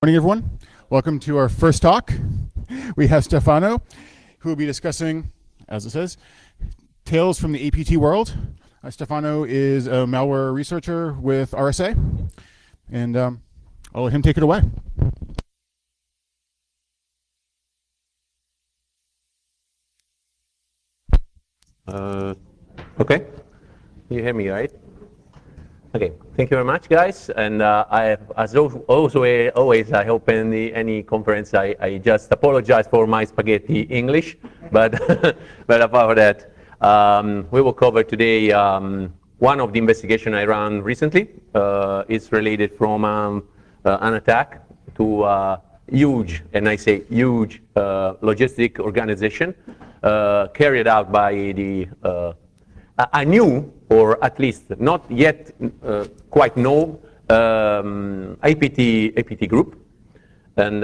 Morning, everyone. Welcome to our first talk. We have Stefano, who will be discussing, as it says, tales from the APT world. Stefano is a malware researcher with RSA, and I'll let him take it away. Okay, you hear me, right? Okay, thank you very much, guys. And as always, I hope in any conference, I just apologize for my spaghetti English, but but apart from that, we will cover today one of the investigation I ran recently. It's related from an attack to a huge, and I say huge, logistic organization carried out by a new, or at least not yet quite known, APT group. And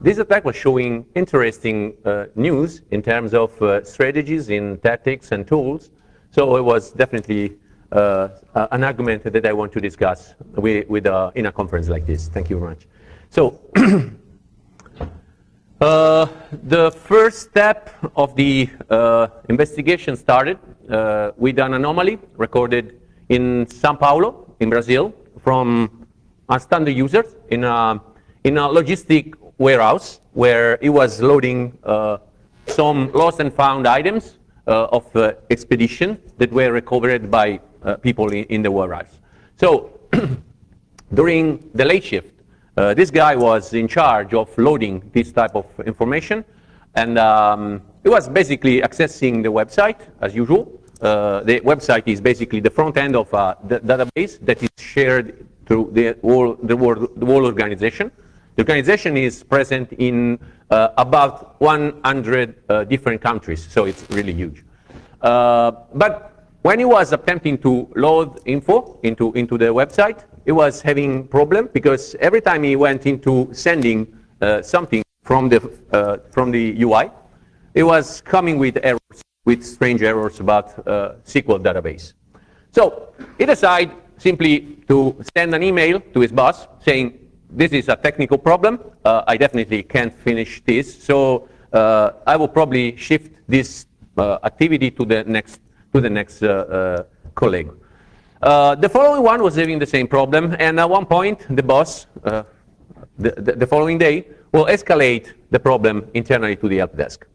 this attack was showing interesting news in terms of strategies in tactics and tools. So it was definitely an argument that I want to discuss in a conference like this. Thank you very much. So the first step of the investigation started with an anomaly recorded in São Paulo, in Brazil, from a standard user in a logistic warehouse where it was loading some lost and found items of expedition that were recovered by people in the warehouse. So during the late shift, this guy was in charge of loading this type of information, and he was basically accessing the website as usual. The website is basically the front end of the database that is shared through the whole organization. The organization is present in about 100 different countries, so it's really huge. But when he was attempting to load info into the website, it was having problem because every time he went into sending something from the UI, it was coming with errors, with strange errors about SQL database. So he decided simply to send an email to his boss saying, "This is a technical problem. I definitely can't finish this. So I will probably shift this activity to the next colleague." The following one was having the same problem, and at one point, the boss, the following day, will escalate the problem internally to the help desk.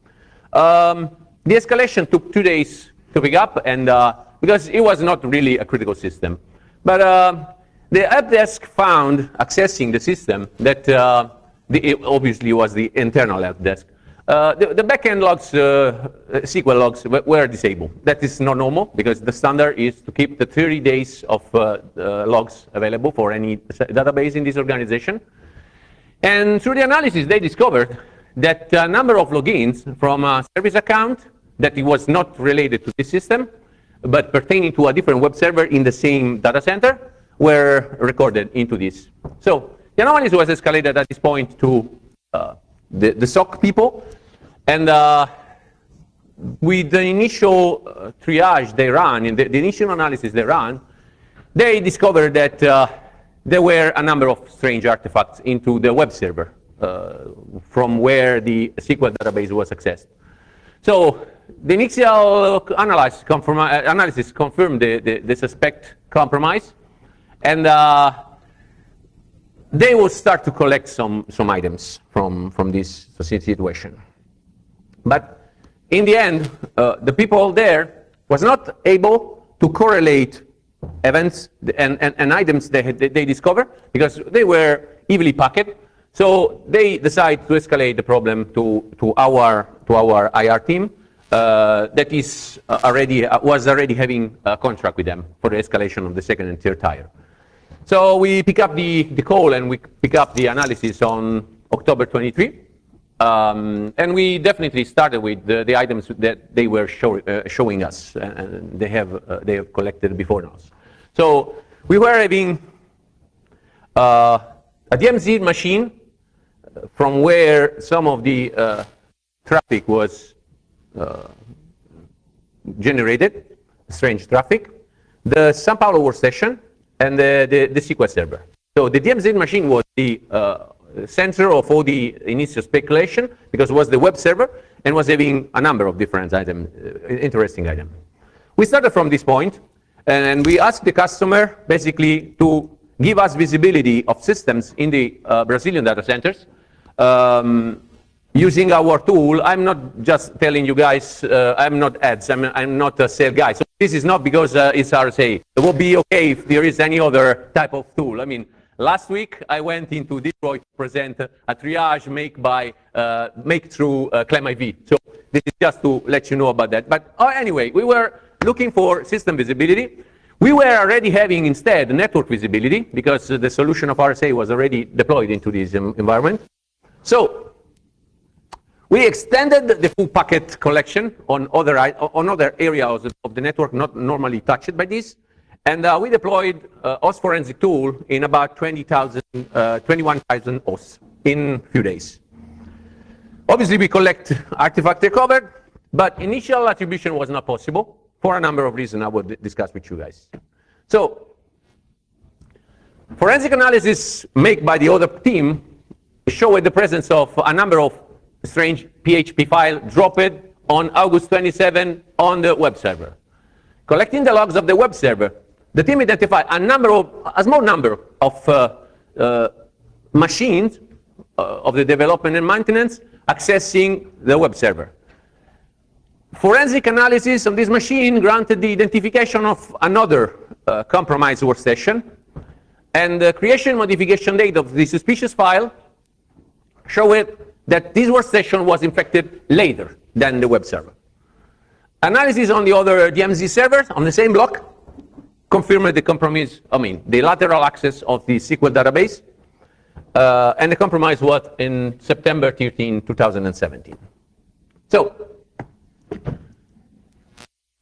The escalation took 2 days to pick up, and because it was not really a critical system. But the help desk found, accessing the system, that it obviously was the internal help desk. The backend logs, SQL logs, were disabled. That is not normal, because the standard is to keep the 30 days of logs available for any database in this organization. And through the analysis, they discovered that a number of logins from a service account that it was not related to this system, but pertaining to a different web server in the same data center, were recorded into this. So the anomaly was escalated at this point to the SOC people, and with the initial triage they ran, in the initial analysis they ran, they discovered that there were a number of strange artifacts into the web server from where the SQL database was accessed. So the initial analysis confirmed the suspect compromise, and they will start to collect some items from this situation. But in the end, the people there was not able to correlate events and items they discovered because they were evenly packed. So they decided to escalate the problem to our IR team that was already having a contract with them for the escalation of the second and third tier. So we pick up the call and we pick up the analysis on October 23. And we definitely started with the items that they were showing us, and they have collected before us. So we were having a DMZ machine from where some of the traffic was generated, strange traffic, the São Paulo workstation, and the SQL server. So the DMZ machine was the center of all the initial speculation, because it was the web server and was having a number of different items, interesting items. We started from this point, and we asked the customer basically to give us visibility of systems in the Brazilian data centers using our tool. I'm not just telling you guys, I'm not ads, I'm not a sales guy. So this is not because it's RSA. It will be okay if there is any other type of tool. I mean, last week I went into Detroit to present a triage make through ClamIV. So this is just to let you know about that. But anyway, we were looking for system visibility. We were already having instead network visibility because the solution of RSA was already deployed into this environment. So we extended the full packet collection on other areas of the network not normally touched by this. And we deployed host forensic tool in about 21,000 hosts in a few days. Obviously, we collect artifact recovered, but initial attribution was not possible for a number of reasons I will discuss with you guys. So forensic analysis made by the other team showed the presence of a number of strange PHP files dropped on August 27 on the web server. Collecting the logs of the web server, the team identified a small number of machines of the development and maintenance accessing the web server. Forensic analysis on this machine granted the identification of another compromised workstation, and the creation modification date of the suspicious file showed that this workstation was infected later than the web server. Analysis on the other DMZ servers on the same block confirmed the compromise, the lateral access of the SQL database, and the compromise was in September 13, 2017. So,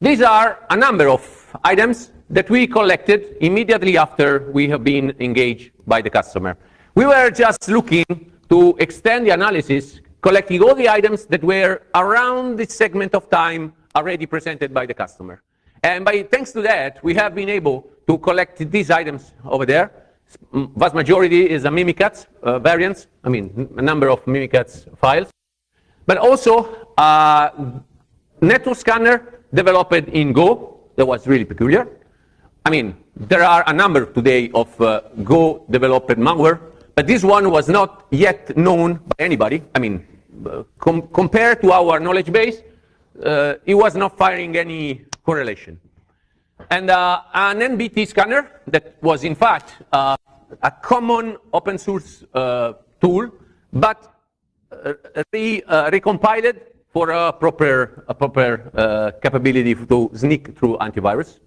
these are a number of items that we collected immediately after we have been engaged by the customer. We were just looking to extend the analysis, collecting all the items that were around this segment of time already presented by the customer. And thanks to that, we have been able to collect these items over there. Vast majority is a Mimikatz variants, a number of Mimikatz files, but also a network scanner developed in Go that was really peculiar. There are a number today of Go developed malware, but this one was not yet known by anybody. Compared to our knowledge base, it was not firing any correlation. And an NBT scanner that was in fact a common open source tool, but recompiled for a proper capability to sneak through antivirus.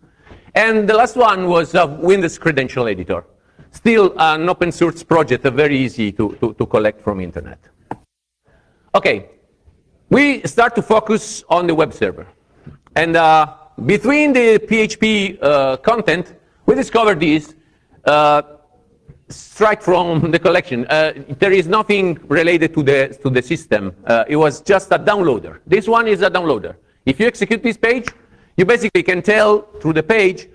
And the last one was a Windows credential editor. Still an open source project, very easy to collect from internet. Okay, we start to focus on the web server. And between the PHP content, we discovered this straight from the collection. There is nothing related to the system. It was just a downloader. This one is a downloader. If you execute this page, you basically can tell through the page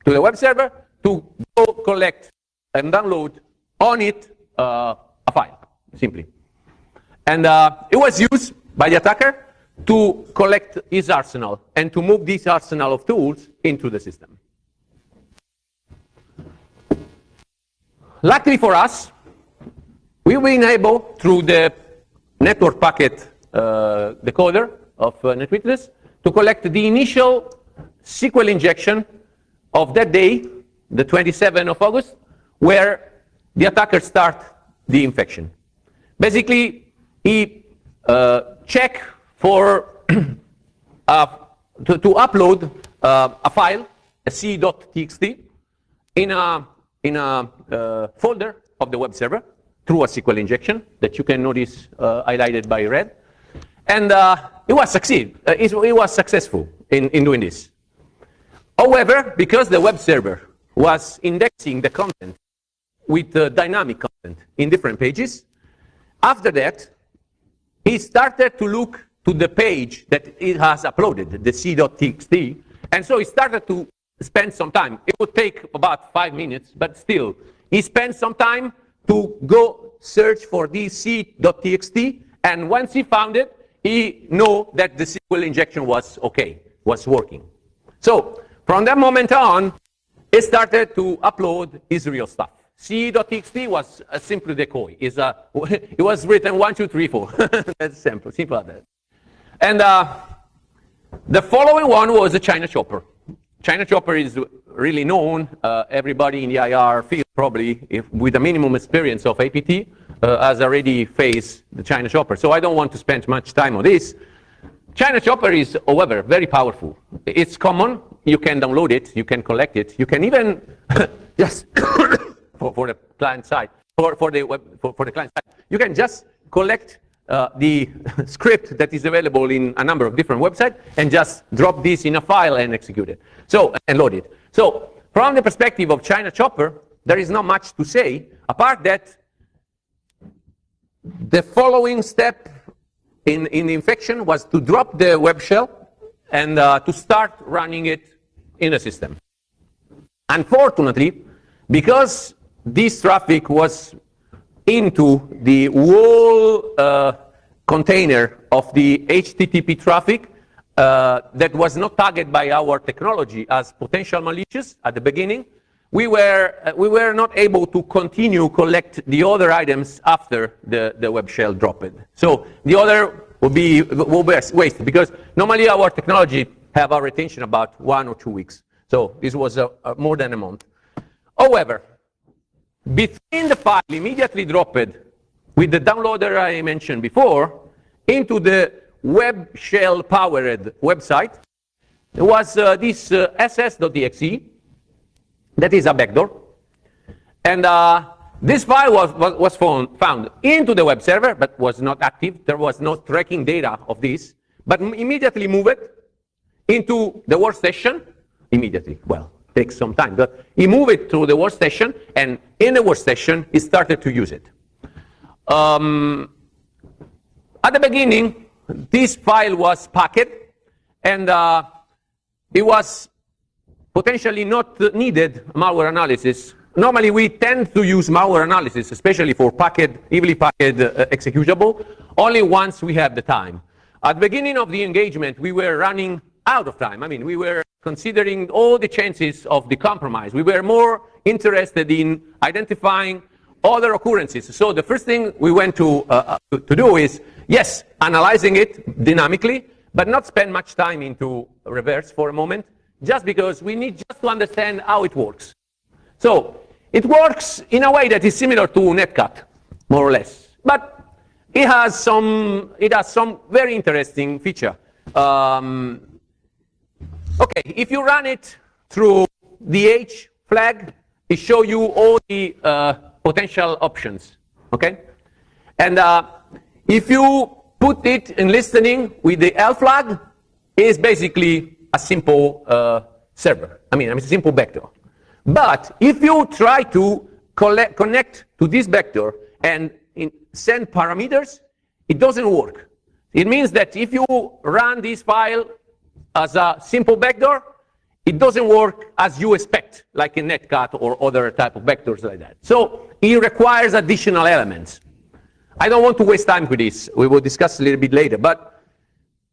to the web server to go collect and download on it a file, simply. And it was used by the attacker to collect his arsenal and to move this arsenal of tools into the system. Luckily for us, we've been able, through the network packet decoder of NetWitness, to collect the initial SQL injection of that day, the 27th of August, where the attacker started the infection. Basically, he checked for to upload a file, a c.txt, in a folder of the web server through a SQL injection that you can notice highlighted by red. And it was successful in doing this. However, because the web server was indexing the content with dynamic content in different pages, after that, he started to look to the page that it has uploaded, the c.txt, and so he started to spend some time. It would take about 5 minutes, but still, he spent some time to go search for this c.txt, and once he found it, he knew that the SQL injection was okay, was working. So from that moment on, he started to upload his real stuff. C.txt was a simple decoy. It was written 1, 2, 3, 4. That's simple as that. And the following one was the China Chopper. China Chopper is really known. Everybody in the IR field, probably, with a minimum experience of APT, has already faced the China Chopper. So I don't want to spend much time on this. China Chopper is, however, very powerful. It's common. You can download it. You can collect it. You can even just for the client side, for the client side, you can just collect the script that is available in a number of different websites and just drop this in a file and execute it. So, and load it. So, from the perspective of China Chopper, there is not much to say, apart that the following step in the infection was to drop the web shell and to start running it in the system. Unfortunately, because this traffic was into the whole container of the HTTP traffic that was not tagged by our technology as potential malicious at the beginning, we were not able to continue collect the other items after the web shell dropped. So the other will be wasted, because normally our technology have a retention about 1 or 2 weeks. So this was more than a month. However, between the file immediately dropped with the downloader I mentioned before into the web shell powered website, there was this ss.exe that is a backdoor. And this file was found into the web server, but was not active. There was no tracking data of this, but immediately moved into the workstation. Immediately, well, takes some time, but he moved it to the workstation, and in the workstation, he started to use it. At the beginning, this file was packed, and it was potentially not needed malware analysis. Normally, we tend to use malware analysis, especially for heavily packed executable, only once we have the time. At the beginning of the engagement, we were running out of time. I mean, we were considering all the chances of the compromise. We were more interested in identifying other occurrences. So the first thing we went to do is, yes, analyzing it dynamically, but not spend much time into reverse for a moment, just because we need just to understand how it works. So it works in a way that is similar to Netcat, more or less, but it has some very interesting feature. Okay, if you run it through the H flag, it shows you all the potential options, okay? And if you put it in listening with the L flag, it's basically a simple server. I mean, it's a simple vector. But if you try to connect to this vector and send parameters, it doesn't work. It means that if you run this file as a simple vector, it doesn't work as you expect, like in Netcat or other type of vectors like that. So it requires additional elements. I don't want to waste time with this. We will discuss a little bit later. But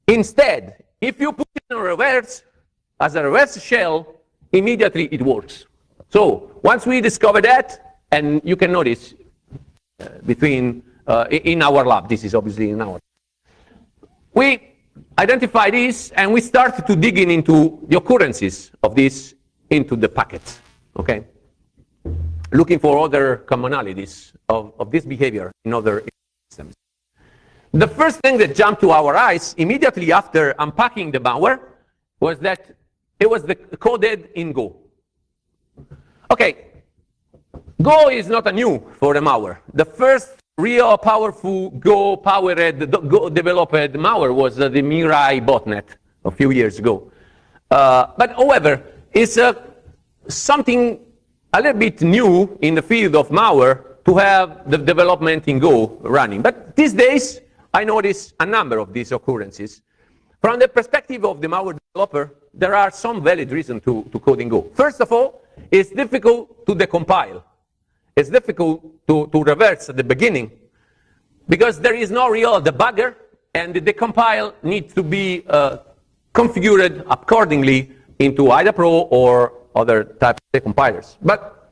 instead, if you put it in reverse, as a reverse shell, immediately it works. So once we discover that, and you can notice in our lab, this is obviously in our lab, we identify this, and we start to dig into the occurrences of this into the packets, okay? Looking for other commonalities of this behavior in other systems. The first thing that jumped to our eyes immediately after unpacking the malware was that it was coded in Go. Okay, Go is not a new for the malware. The first real powerful Go-powered, Go-developed malware was the Mirai botnet a few years ago. But however, it's something a little bit new in the field of malware to have the development in Go running. But these days, I notice a number of these occurrences. From the perspective of the malware developer, there are some valid reasons to code in Go. First of all, it's difficult to decompile. it's difficult to reverse at the beginning because there is no real debugger, and the decompile needs to be configured accordingly into either Pro or other type of decompilers. But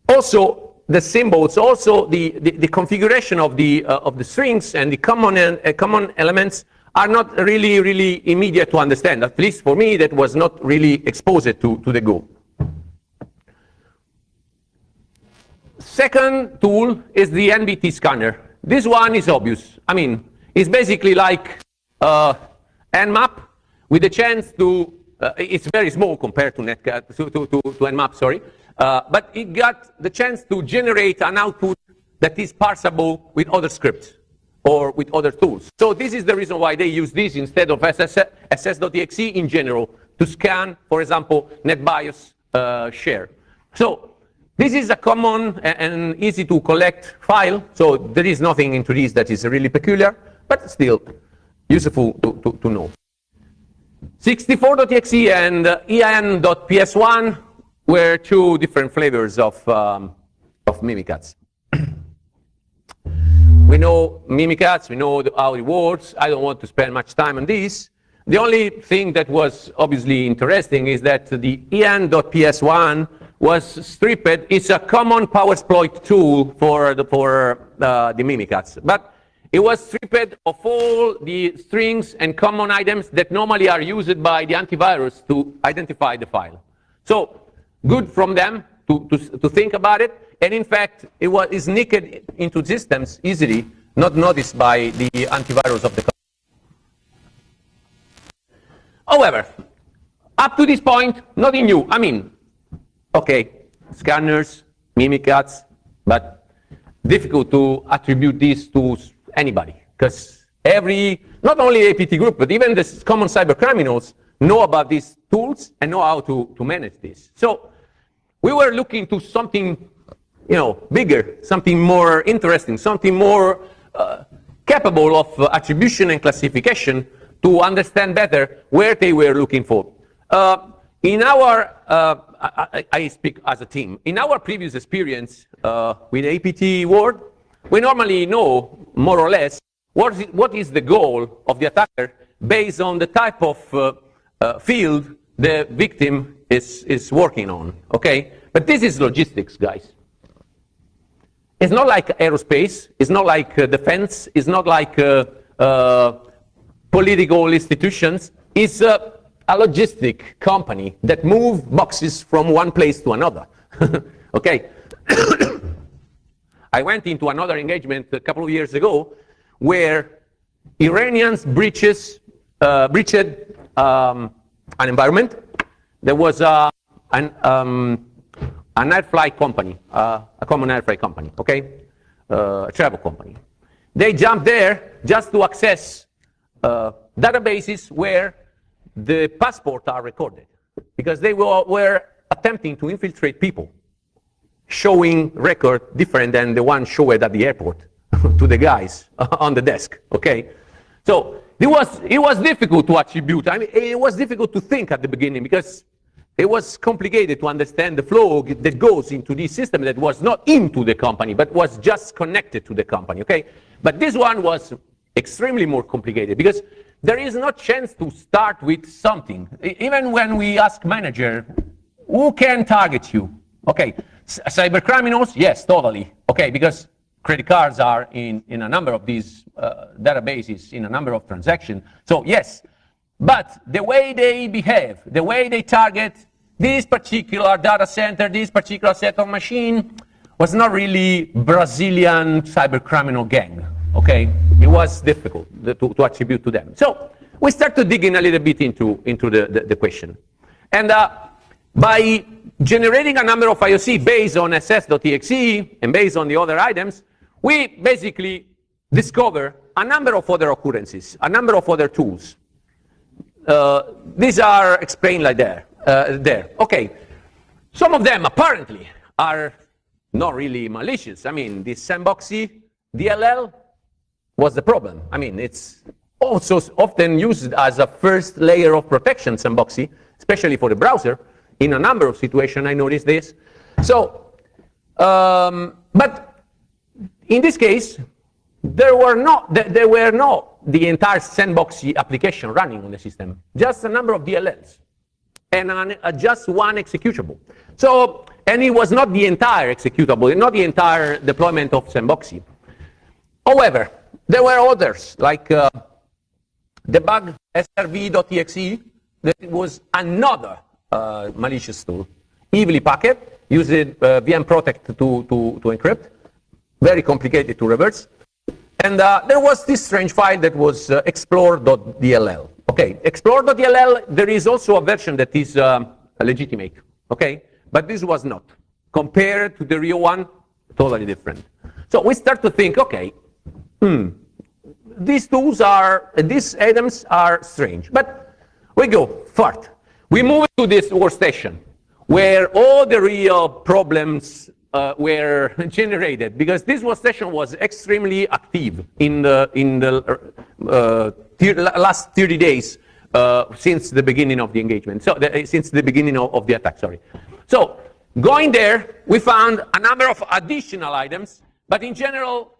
also the symbols, also the configuration of the strings and the common elements are not really immediate to understand. At least for me, that was not really exposed to the Go. Second tool is the NBT scanner. This one is obvious. I mean, it's basically like Nmap with a chance to, it's very small compared to Netcat, to Nmap, sorry. But it got the chance to generate an output that is parsable with other scripts or with other tools. So this is the reason why they use this instead of ss.exe in general to scan, for example, NetBIOS share. So this is a common and easy to collect file, so there is nothing into this that is really peculiar, but still useful to know. 64.exe and en.ps1 were two different flavors of Mimikatz. We know Mimikatz, we know how it works. I don't want to spend much time on this. The only thing that was obviously interesting is that the en.ps1 was stripped. It's a common PowerSploit tool for the Mimikatz, but it was stripped of all the strings and common items that normally are used by the antivirus to identify the file. So good from them to think about it, and in fact it is nicked into systems easily, not noticed by the antivirus of the company. However, up to this point, nothing new. I mean, okay, scanners, Mimikatz, but difficult to attribute this to anybody, because not only APT group, but even the common cyber criminals know about these tools and know how to manage this. So we were looking to something, bigger, something more interesting, something more capable of attribution and classification to understand better where they were looking for. In our, I speak as a team, in our previous experience with APT world, we normally know more or less what is the goal of the attacker based on the type of field the victim is working on, okay? But this is logistics, guys. It's not like aerospace, it's not like defense, it's not like political institutions. It's a logistic company that moves boxes from one place to another, okay? I went into another engagement a couple of years ago where Iranians breached an environment. There was an air flight company, a common air flight company, okay, a travel company. They jumped there just to access databases where the passports are recorded, because they were attempting to infiltrate people, showing record different than the one showed at the airport to the guys on the desk, okay? So it was difficult to attribute. I mean, it was difficult to think at the beginning because it was complicated to understand the flow that goes into this system that was not into the company, but was just connected to the company, okay? But this one was extremely more complicated because there is no chance to start with something. Even when we ask manager, who can target you? Okay, cyber criminals, yes, totally. Okay, because credit cards are in a number of these databases, in a number of transactions. So yes, but the way they behave, the way they target this particular data center, this particular set of machine, was not really Brazilian cyber criminal gang. Okay, it was difficult to attribute to them. So we start to dig in a little bit into the question. And by generating a number of IOC based on ss.exe and based on the other items, we basically discover a number of other occurrences, a number of other tools. These are explained like there. Okay, some of them apparently are not really malicious. I mean, this sandboxy DLL was the problem. I mean, it's also often used as a first layer of protection, sandboxy, especially for the browser. In a number of situations, I noticed this. So But in this case, there were not the entire sandbox application running on the system, just a number of DLLs and just one executable. So, and it was not the entire executable, not the entire deployment of Sandboxy. However, there were others, like debug srv.exe, that was another malicious tool, evilly packed, using VM Protect to encrypt, very complicated to reverse. And there was this strange file that was explore.dll. Okay, explore.dll, there is also a version that is legitimate, okay? But this was not. Compared to the real one, totally different. So we start to think, okay, these items are strange. But we go forth. We move to this workstation, where all the real problems were generated, because this workstation was extremely active in the last 30 days since the beginning of the engagement. So since the beginning of the attack, sorry. So going there, we found a number of additional items, but in general,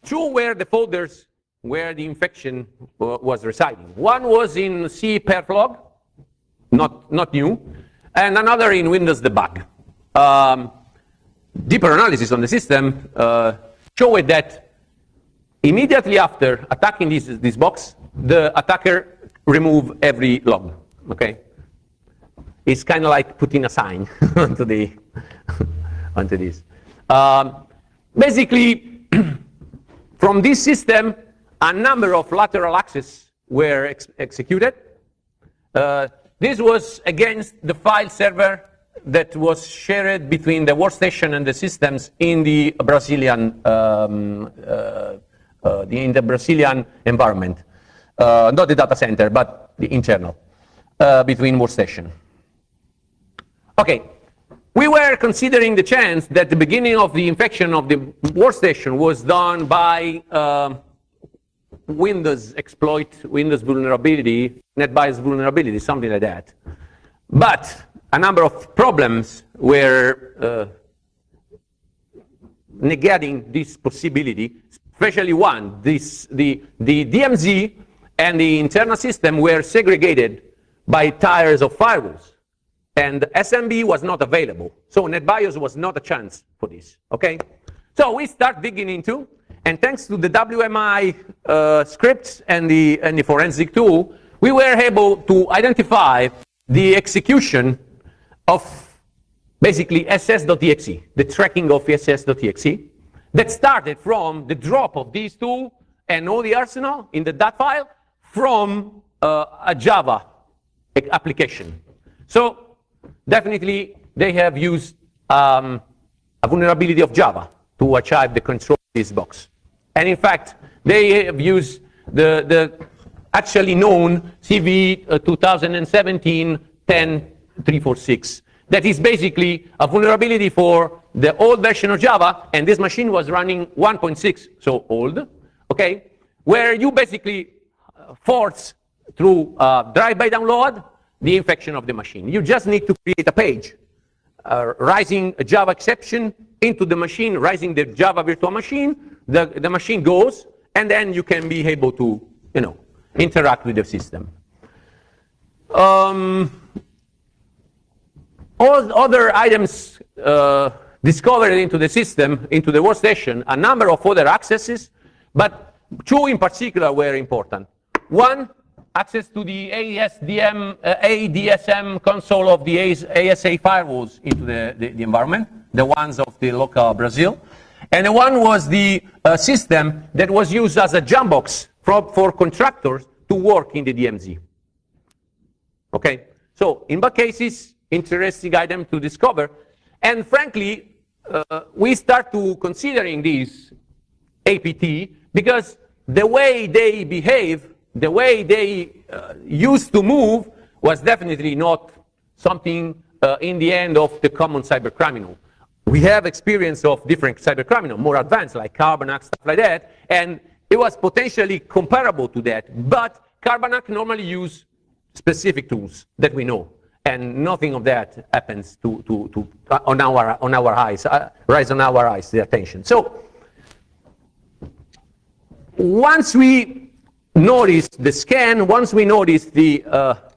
two were the folders where the infection was residing. One was in C perflog, not new, and another in Windows debug. Deeper analysis on the system showed that immediately after attacking this box, the attacker removed every log. Okay, it's kind of like putting a sign onto this. Basically, from this system, a number of lateral access were executed. This was against the file server that was shared between the workstation and the systems in the Brazilian environment, not the data center, but the internal between workstation. Okay, we were considering the chance that the beginning of the infection of the workstation was done by Windows exploit, Windows vulnerability, NetBIOS vulnerability, something like that. But a number of problems were negating this possibility, especially one, the DMZ and the internal system were segregated by tiers of firewalls, and SMB was not available. So NetBIOS was not a chance for this, okay? So we start digging into, and thanks to the WMI scripts and the forensic tool, we were able to identify the execution of basically ss.exe, the tracking of ss.exe, that started from the drop of these two and all the arsenal in the .dat file from a Java application. So definitely they have used a vulnerability of Java to achieve the control of this box. And in fact, they have used the actually known CV 2017-10-346. That is basically a vulnerability for the old version of Java, and this machine was running 1.6, so old, okay, where you basically force through drive-by download the infection of the machine. You just need to create a page, rising a Java exception into the machine, rising the Java virtual machine, the machine goes, and then you can be able to, interact with the system. All other items discovered into the system, into the workstation, a number of other accesses, but two in particular were important. One, access to the ADSM console of the ASA firewalls into the environment, the ones of the local Brazil. And the one was the system that was used as a jambox for contractors to work in the DMZ. Okay, so in both cases, interesting item to discover. And frankly, we start to considering this APT because the way they behave, the way they used to move was definitely not something in the end of the common cybercriminal. We have experience of different cybercriminal, more advanced, like Carbanak, stuff like that, and it was potentially comparable to that, but Carbanak normally use specific tools that we know. and nothing of that happens on our eyes, rise on our eyes, the attention. So once we notice the scan, once we notice the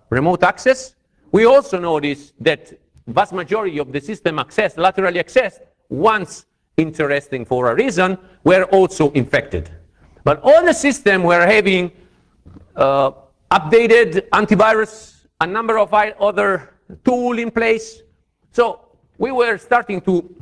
remote access, we also notice that vast majority of the system accessed, laterally accessed, once interesting for a reason, were also infected. But all the system were having updated antivirus, a number of other tools in place. So we were starting to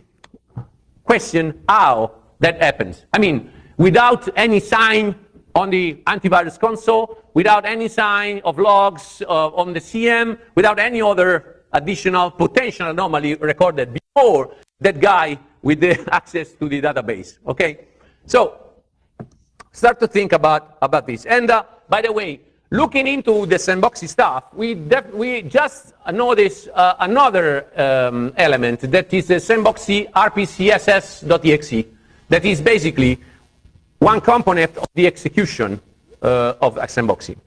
question how that happens. I mean, without any sign on the antivirus console, without any sign of logs on the CM, without any other additional potential anomaly recorded before that guy with the access to the database, okay? So start to think about this. And by the way, looking into the sandboxy stuff, we just noticed another element that is the sandboxy rpcss.exe that is basically one component of the execution of sandboxy.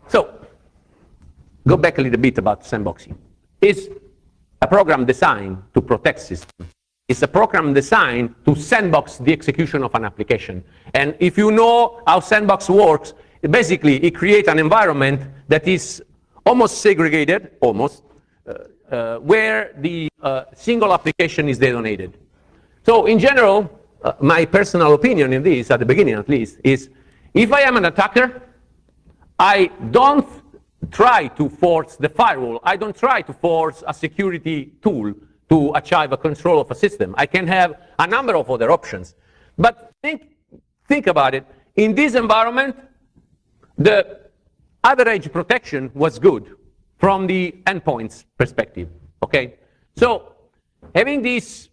So go back a little bit about sandboxy. It's a program designed to protect systems. It's a program designed to sandbox the execution of an application. And if you know how sandbox works, basically it creates an environment that is almost segregated, where the single application is detonated. So in general, my personal opinion in this, at the beginning at least, is if I am an attacker, I don't try to force the firewall. I don't try to force a security tool to achieve a control of a system. I can have a number of other options. But think about it. In this environment, the average protection was good from the endpoints perspective, okay? So having this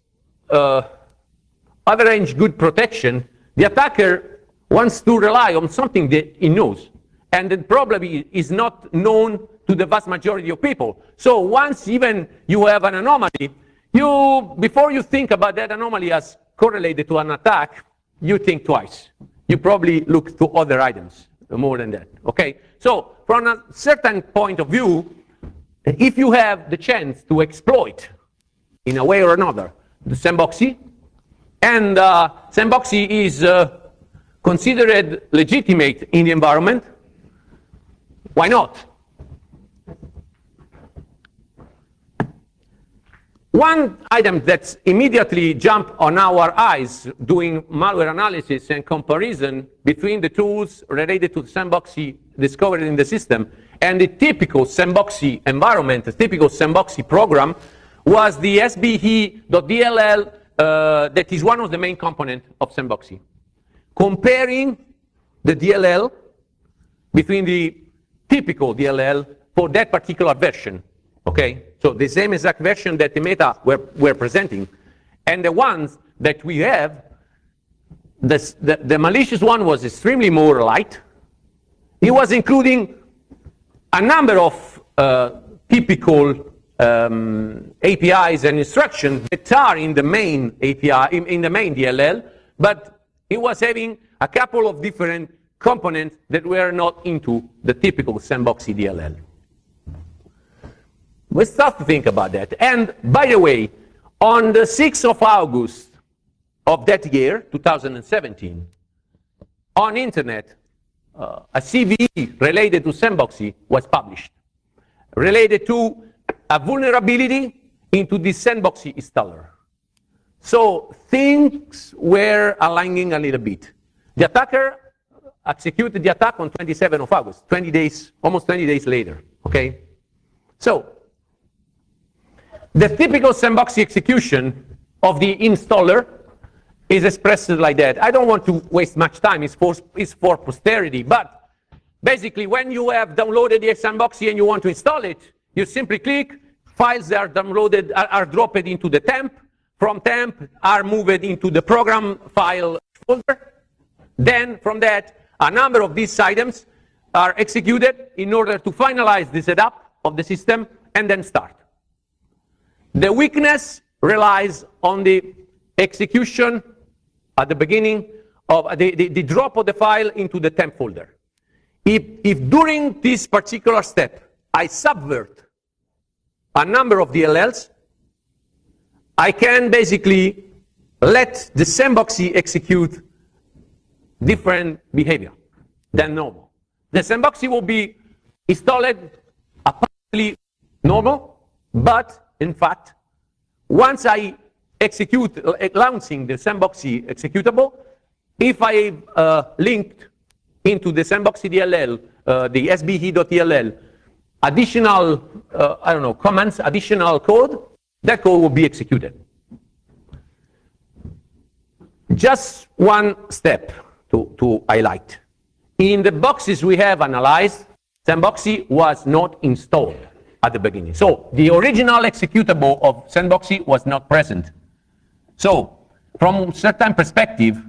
average good protection, the attacker wants to rely on something that he knows, and that probably is not known to the vast majority of people. So once even you have an anomaly, before you think about that anomaly as correlated to an attack, you think twice. You probably look to other items more than that, okay? So from a certain point of view, if you have the chance to exploit, in a way or another, the sandboxy, and sandboxy is considered legitimate in the environment, why not? One item that's immediately jumped on our eyes doing malware analysis and comparison between the tools related to sandboxy discovered in the system and the typical sandboxy environment, the typical sandboxy program, was the sbe.dll that is one of the main components of sandboxy. Comparing the DLL between the typical DLL for that particular version, okay? So the same exact version that the Meta were presenting, and the ones that we have, the malicious one was extremely more light. It was including a number of typical APIs and instructions that are in the main API, in the main DLL, but it was having a couple of different components that were not into the typical sandboxy DLL. We start to think about that. And by the way, on the 6th of August of that year, 2017, on internet, a CVE related to sandboxy was published, related to a vulnerability into the sandboxy installer. So things were aligning a little bit. The attacker executed the attack on 27th of August, 20 days, almost 20 days later, okay? So the typical sandboxy execution of the installer is expressed like that. I don't want to waste much time, it's for posterity, but basically when you have downloaded the sandboxy and you want to install it, you simply click, files that are downloaded are dropped into the temp, from temp are moved into the program file folder. Then from that, a number of these items are executed in order to finalize the setup of the system and then start. The weakness relies on the execution at the beginning of the drop of the file into the temp folder. if during this particular step I subvert a number of DLLs, I can basically let the sandboxy execute different behavior than normal. The sandboxy will be installed apparently normal, but in fact, once I execute, launching the sandboxy executable, if I linked into the sandboxy DLL, the sbe.dll, additional, I don't know, commands, additional code, that code will be executed. Just one step to highlight. In the boxes we have analyzed, sandboxy was not installed at the beginning. So the original executable of sandboxy was not present. So from a certain perspective,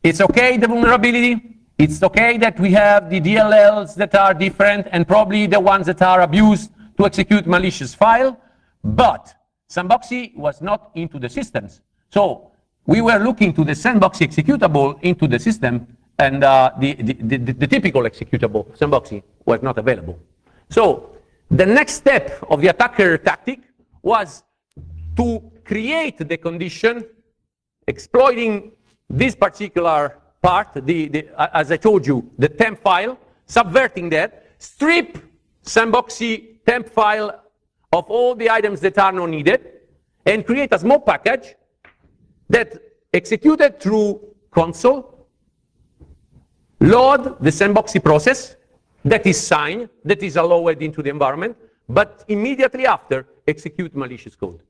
it's okay, the vulnerability. It's okay that we have the DLLs that are different and probably the ones that are abused to execute malicious file, but sandboxy was not into the systems. So we were looking to the sandboxy executable into the system, and the typical executable sandboxy was not available. So the next step of the attacker tactic was to create the condition exploiting this particular part, as I told you, the temp file, subverting that, strip sandboxy temp file of all the items that are not needed, and create a small package that executed through console, load the sandboxy process that is signed, that is allowed into the environment, but immediately after execute malicious code.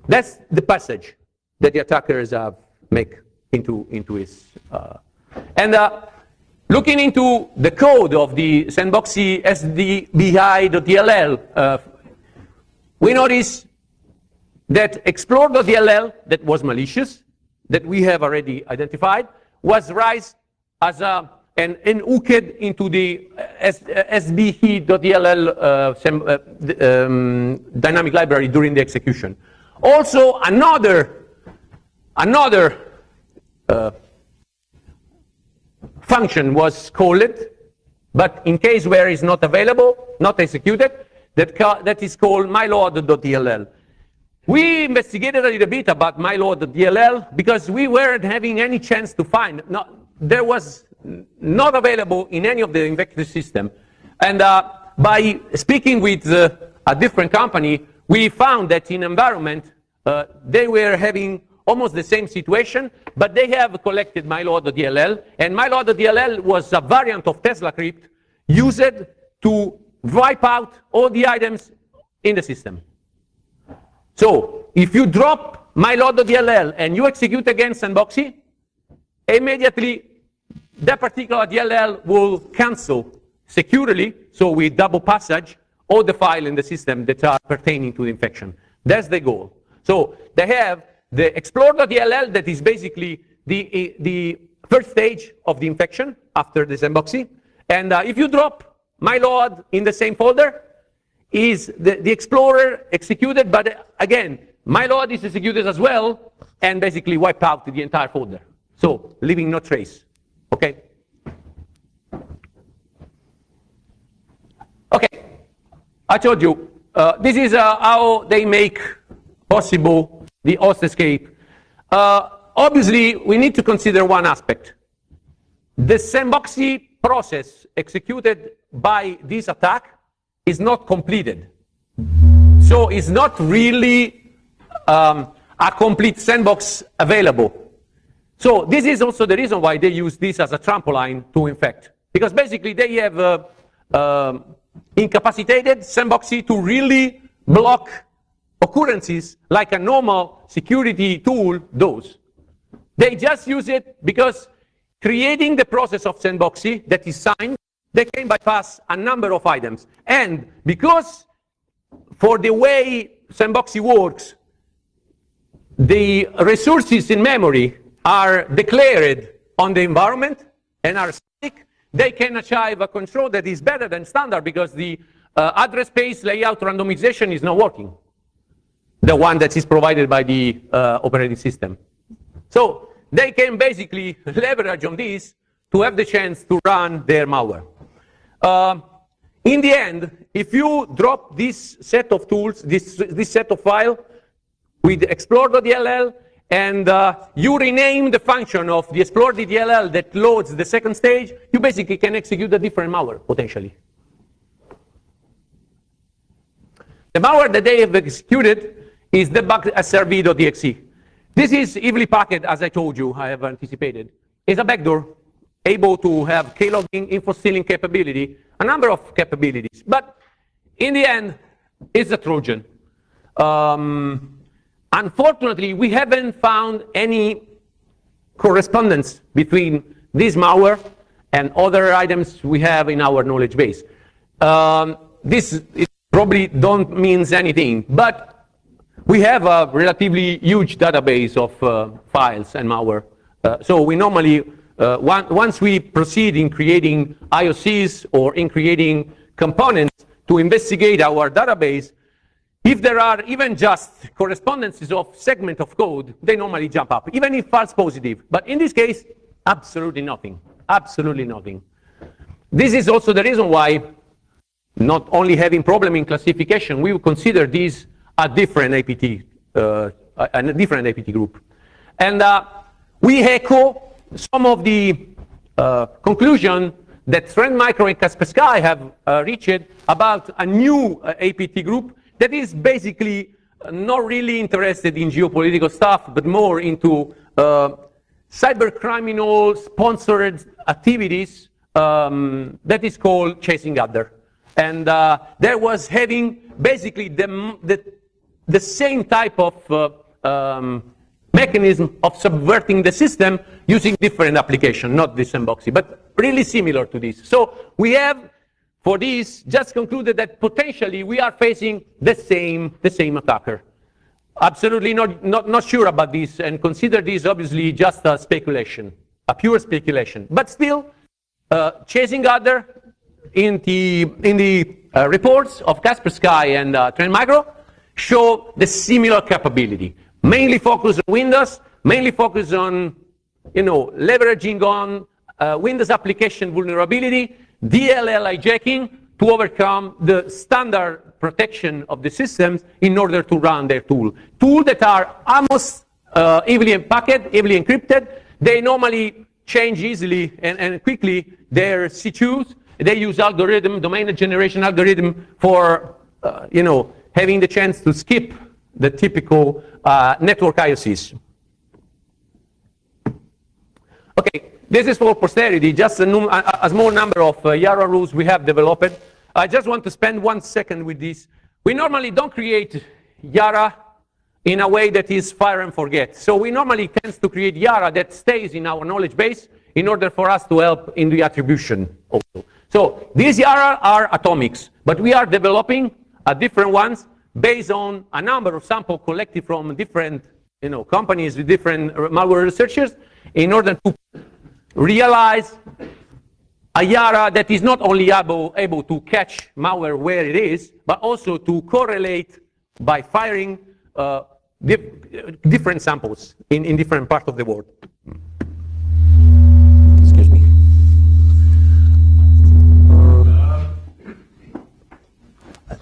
That's the passage that the attackers have make into his. Looking into the code of the sandboxy sdbi.dll, we notice that explore.dll, that was malicious, that we have already identified, was raised as and hooked into the sbe.dll dynamic library during the execution. Also, another function was called, but in case where it's not available, not executed, that is called myload.dll. We investigated a little bit about myload.dll because we weren't having any chance to find. There was not available in any of the infected system. And by speaking with a different company, we found that in environment, they were having almost the same situation, but they have collected myload.dll, and myload.dll was a variant of Tesla crypt used to wipe out all the items in the system. So if you drop myload.dll and you execute against sandboxy, immediately that particular DLL will cancel securely, so with double passage, all the files in the system that are pertaining to the infection. That's the goal. So they have the explore.dll that is basically the first stage of the infection after the sandboxy. And if you drop myload in the same folder, is the explorer executed, but again, myload is executed as well, and basically wipe out the entire folder. So leaving no trace, okay? Okay, I told you, this is how they make possible the host escape. Obviously, we need to consider one aspect. The sandboxy process executed by this attack is not completed. So it's not really a complete sandbox available. So this is also the reason why they use this as a trampoline to infect. Because basically they have incapacitated sandboxy to really block occurrences like a normal security tool does. They just use it because creating the process of sandboxy that is signed, they can bypass a number of items. And because for the way sandboxy works, the resources in memory are declared on the environment and are static, they can achieve a control that is better than standard because the address space layout randomization is not working, the one that is provided by the operating system. So they can basically leverage on this to have the chance to run their malware. In the end, if you drop this set of tools, this set of files with explore.dll, and you rename the function of the explore.dll that loads the second stage, you basically can execute a different malware, potentially. The malware that they have executed is debug.srv.exe. This is evilly packed, as I told you, I have anticipated. It's a backdoor able to have keylogging, info stealing capability, a number of capabilities. But in the end, it's a Trojan. Unfortunately, we haven't found any correspondence between this malware and other items we have in our knowledge base. This probably don't mean anything, but we have a relatively huge database of files and malware. So we normally, once we proceed in creating IOCs or in creating components to investigate our database, if there are even just correspondences of segment of code, they normally jump up, even if false positive. But in this case, absolutely nothing, absolutely nothing. This is also the reason why, not only having problem in classification, we would consider this a different APT, group. And we echo some of the conclusion that Trend Micro and Kaspersky have reached about a new APT group that is basically not really interested in geopolitical stuff, but more into cyber criminal sponsored activities that is called Chasing Other. And there was having basically the same type of mechanism of subverting the system using different application, not this sandboxy, but really similar to this. So we have, for this, just concluded that potentially we are facing the same attacker. Absolutely not sure about this, and consider this obviously just a speculation, a pure speculation. But still, Chasing Other in the reports of Kaspersky and Trend Micro show the similar capability. Mainly focused on Windows, mainly focused on, leveraging on Windows application vulnerability, DLL hijacking to overcome the standard protection of the systems in order to run their tool. Tools that are almost heavily packed, heavily encrypted. They normally change easily and quickly their C2s. They use algorithm, domain generation algorithm for, having the chance to skip the typical network IOCs. Okay, this is for posterity, just a small number of Yara rules we have developed. I just want to spend 1 second with this. We normally don't create Yara in a way that is fire and forget. So we normally tend to create Yara that stays in our knowledge base in order for us to help in the attribution also. So these Yara are atomics, but we are developing different ones based on a number of samples collected from different companies with different malware researchers in order to realize a Yara that is not only able to catch malware where it is, but also to correlate by firing different samples in different parts of the world. Excuse me.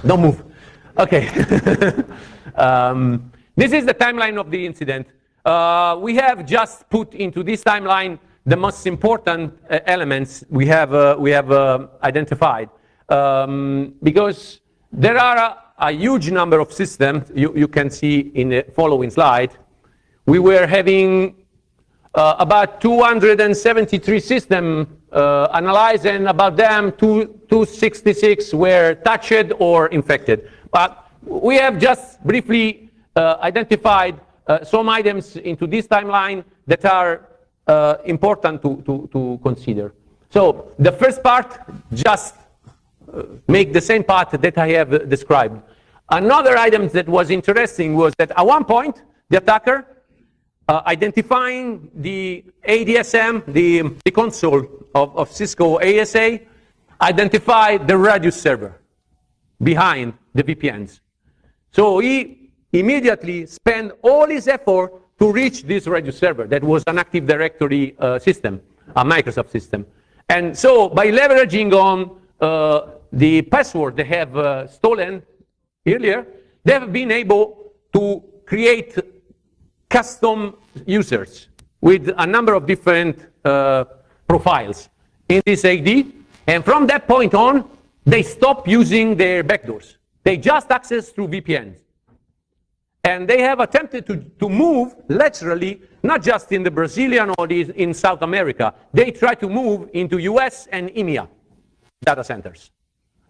Don't move. Okay. This is the timeline of the incident. We have just put into this timeline the most important elements we have identified, because there are a huge number of systems you can see in the following slide. We were having about 273 systems analyzed, and about them 266 were touched or infected. But we have just briefly identified some items into this timeline that are important to consider. So the first part, just make the same path that I have described. Another item that was interesting was that at one point, the attacker, identifying the ADSM, the console of Cisco ASA, identified the Radius server behind the VPNs. So he immediately spent all his effort to reach this Radius server that was an Active Directory system. a Microsoft system. And so by leveraging on the password they have stolen earlier, they have been able to create custom users with a number of different profiles in this ID. And from that point on, they stop using their backdoors. They just access through VPNs. And they have attempted to move laterally, not just in the Brazilian or in South America. They try to move into US and EMEA data centers,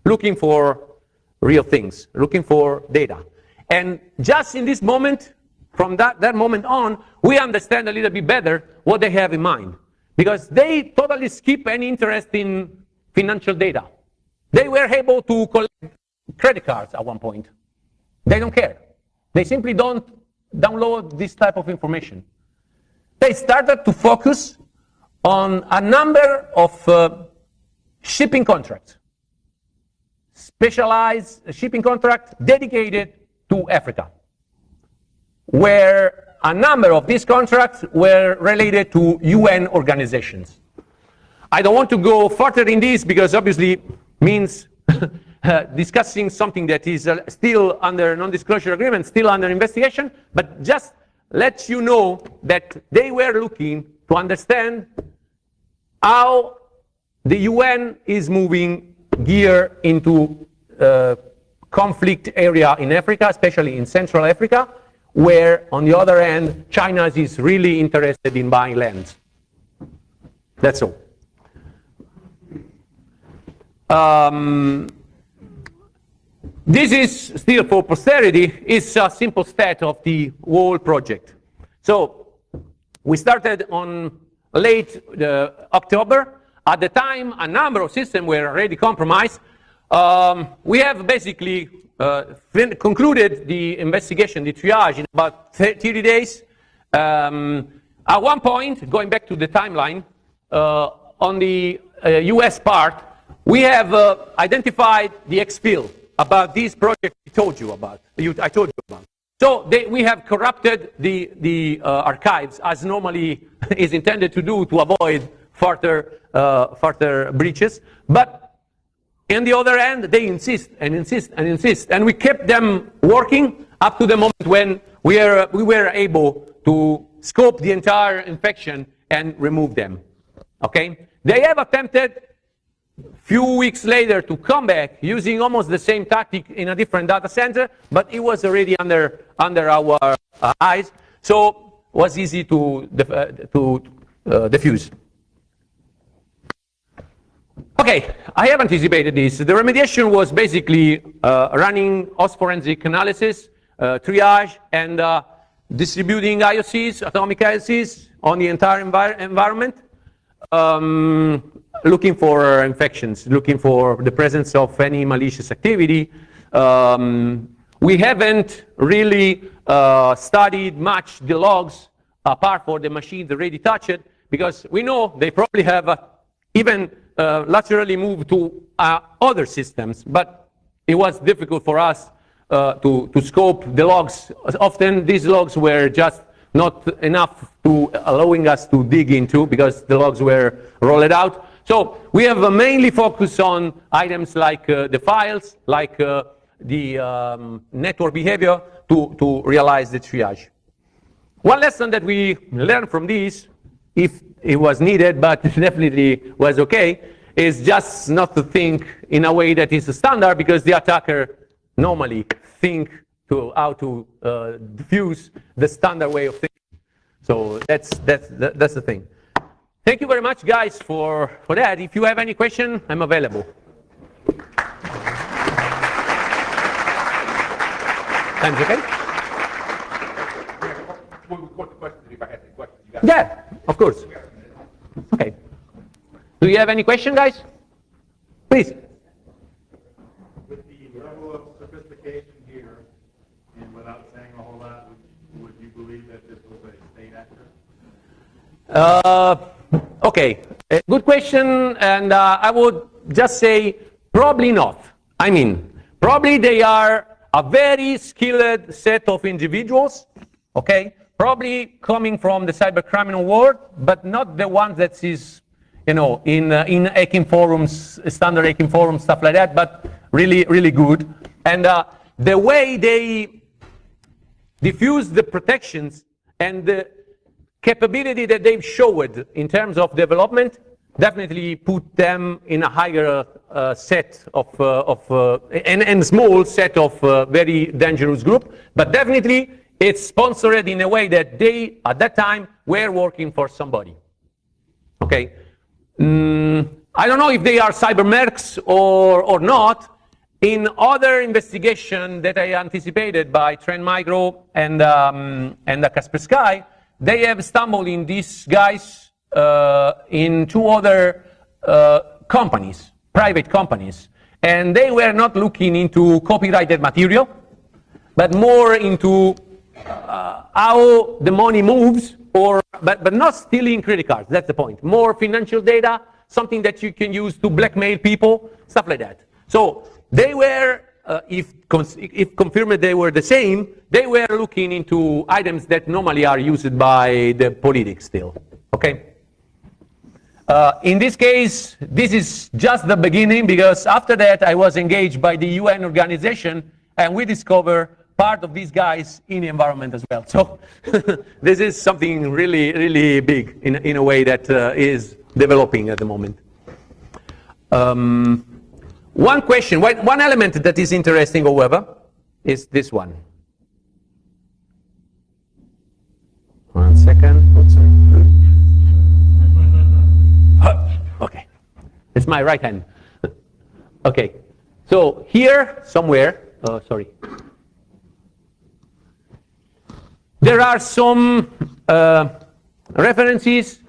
looking for real things, looking for data. And just in this moment, from that moment on, we understand a little bit better what they have in mind. Because they totally skip any interest in financial data. They were able to collect credit cards at one point. They don't care. They simply don't download this type of information. They started to focus on a number of shipping contracts, specialized shipping contracts dedicated to Africa, where a number of these contracts were related to UN organizations. I don't want to go further in this because obviously means discussing something that is still under non-disclosure agreement, still under investigation, but just let you know that they were looking to understand how the UN is moving gear into conflict area in Africa, especially in Central Africa, where on the other hand, China is really interested in buying land. That's all. This is still for posterity, is a simple stat of the whole project. So we started on late October. At the time, a number of systems were already compromised. We have basically concluded the investigation, the triage, in about 30 days. At one point, going back to the timeline, on the US part, we have identified the exfil about this project I told you about. So we have corrupted the archives as normally is intended to do to avoid further breaches. But on the other hand, they insist and insist and insist, and we kept them working up to the moment when we were able to scope the entire infection and remove them. Okay? They have attempted few weeks later to come back using almost the same tactic in a different data center, but it was already under our eyes, so it was easy to diffuse. Okay, I have anticipated this. The remediation was basically running host forensic analysis, triage, and distributing IOCs, atomic IOCs, on the entire environment. Looking for infections, looking for the presence of any malicious activity. We haven't really studied much the logs apart for the machines already touched, because we know they probably have even laterally moved to other systems, but it was difficult for us to scope the logs. Often these logs were just not enough to allowing us to dig into because the logs were rolled out. So we have mainly focused on items like the files, like the network behavior to realize the triage. One lesson that we learned from this, if it was needed, but definitely was okay, is just not to think in a way that is a standard, because the attacker normally think to how to diffuse the standard way of thinking. So that's the thing. Thank you very much, guys, for that. If you have any question, I'm available. Time's okay? Yeah, of course. Okay. Do you have any question, guys? Please. With the level of sophistication here, and without saying a whole lot, would you believe that this was a state actor? Okay, good question, and I would just say probably not. I mean, probably they are a very skilled set of individuals, okay? Probably coming from the cybercriminal world, but not the one that is in hacking forums, standard hacking forums, stuff like that, but really, really good. And the way they diffuse the protections and the capability that they've showed in terms of development definitely put them in a higher set and small set of very dangerous group. But definitely it's sponsored in a way that they, at that time, were working for somebody. Okay. I don't know if they are cyber mercs or not. In other investigation that I anticipated by Trend Micro and the Kaspersky, they have stumbled in these guys in two other companies, private companies, and they were not looking into copyrighted material, but more into how the money moves, but not stealing credit cards. That's the point. More financial data, something that you can use to blackmail people, stuff like that. So they were, if confirmed they were the same, they were looking into items that normally are used by the politics still. Okay. In this case, this is just the beginning, because after that I was engaged by the UN organization, and we discovered part of these guys in the environment as well. So this is something really, really big in a way that is developing at the moment. One question, one element that is interesting, however, is this one. One second. Oh, sorry. Okay, it's my right hand. Okay, so here somewhere, sorry, there are some references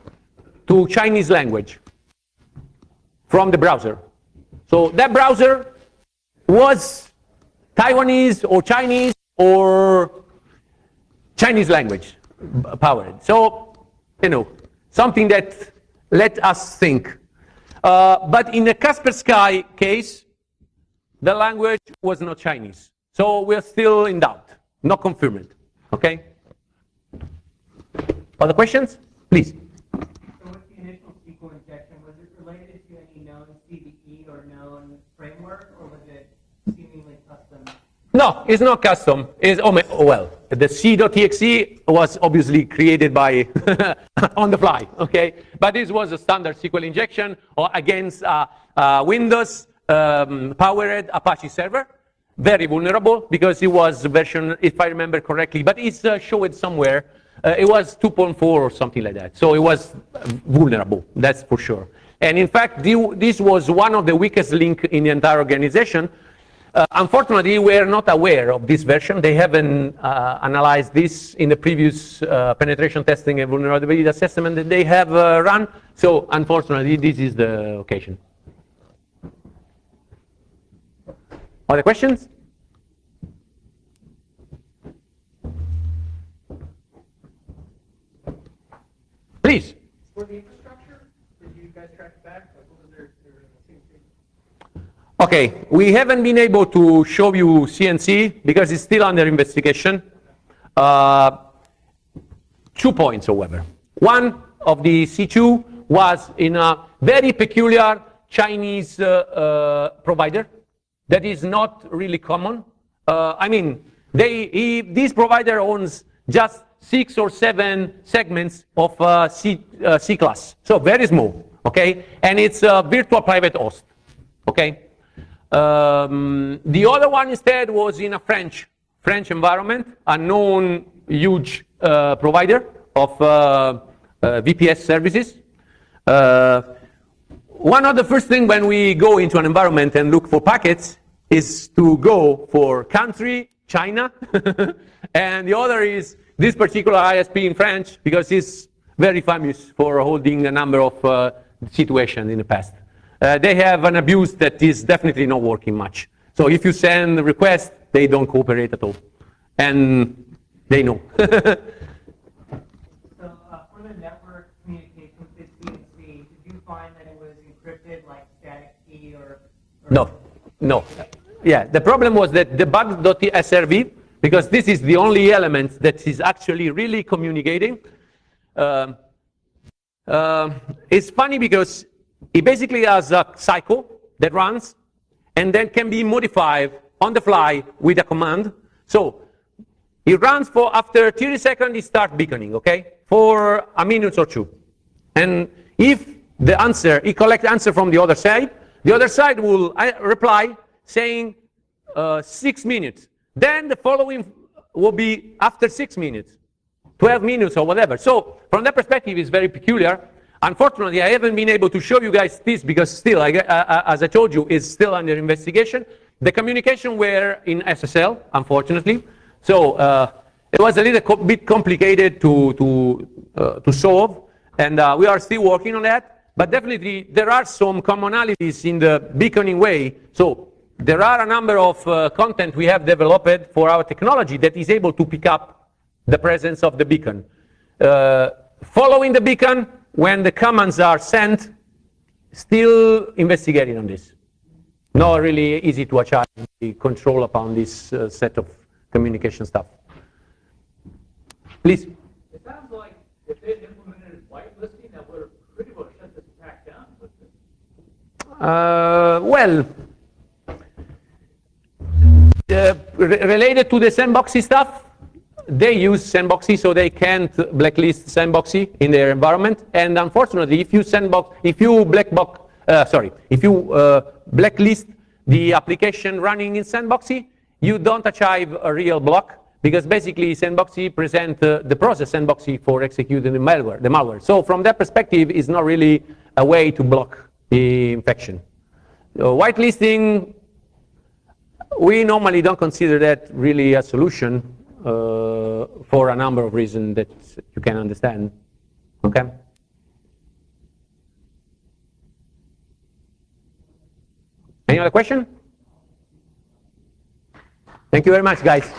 to Chinese language from the browser. So that browser was Taiwanese or Chinese or Chinese language powered. So, something that let us think. But in the Kaspersky case, the language was not Chinese. So we're still in doubt, not confirmed. Okay? Other questions? Please. So with the initial SQL injection, was it related to any known CVE or known framework, or was it seemingly custom? No, it's not custom. It's, well, the C.exe was obviously created by on the fly, okay? But this was a standard SQL injection against Windows powered Apache server. Very vulnerable, because it was version, if I remember correctly, but it's showed somewhere. It was 2.4 or something like that. So it was vulnerable, that's for sure. And in fact, this was one of the weakest links in the entire organization. Unfortunately, we're not aware of this version. They haven't analyzed this in the previous penetration testing and vulnerability assessment that they have run. So unfortunately, this is the occasion. Other questions? Please. For the infrastructure, did you guys track it back? Like, what was their Okay, we haven't been able to show you CNC because it's still under investigation. 2 points, however. One of the C2 was in a very peculiar Chinese provider that is not really common. I mean, this provider owns just 6 or 7 segments of C class, so very small, okay? And it's a virtual private host, okay? The other one instead was in a French environment, a known huge provider of VPS services. One of the first things when we go into an environment and look for packets is to go for country, China, and the other is this particular ISP in French, because it's very famous for holding a number of situations in the past. They have an abuse that is definitely not working much. So if you send a request, they don't cooperate at all. And they know. So for the network communication with CNC, did you find that it was encrypted like static key or No. Yeah, the problem was that the bug.srv, because this is the only element that is actually really communicating, It's funny because it basically has a cycle that runs and then can be modified on the fly with a command. So it runs for after 30 seconds, it starts beaconing, okay, for a minute or two. And if the answer, it collects answer from the other side will reply saying 6 minutes. Then the following will be after 6 minutes, 12 minutes or whatever. So from that perspective, it's very peculiar. Unfortunately, I haven't been able to show you guys this because still, as I told you, it's still under investigation. The communication were in SSL, unfortunately. So it was a little bit complicated to solve, and we are still working on that. But definitely, there are some commonalities in the beaconing way. So there are a number of content we have developed for our technology that is able to pick up the presence of the beacon. Following the beacon, when the commands are sent, still investigating on this. Not really easy to achieve the control upon this set of communication stuff. Please. It sounds like if they had implemented whitelisting, that would have pretty well shut this attack down. Well, related to the sandboxy stuff, they use sandboxy, so they can't blacklist sandboxy in their environment. And unfortunately, if you blacklist the application running in sandboxy, you don't achieve a real block because basically sandboxy present the process sandboxy for executing the malware. So from that perspective, it's not really a way to block the infection. Whitelisting, we normally don't consider that really a solution for a number of reasons that you can understand. Okay? Any other question? Thank you very much, guys.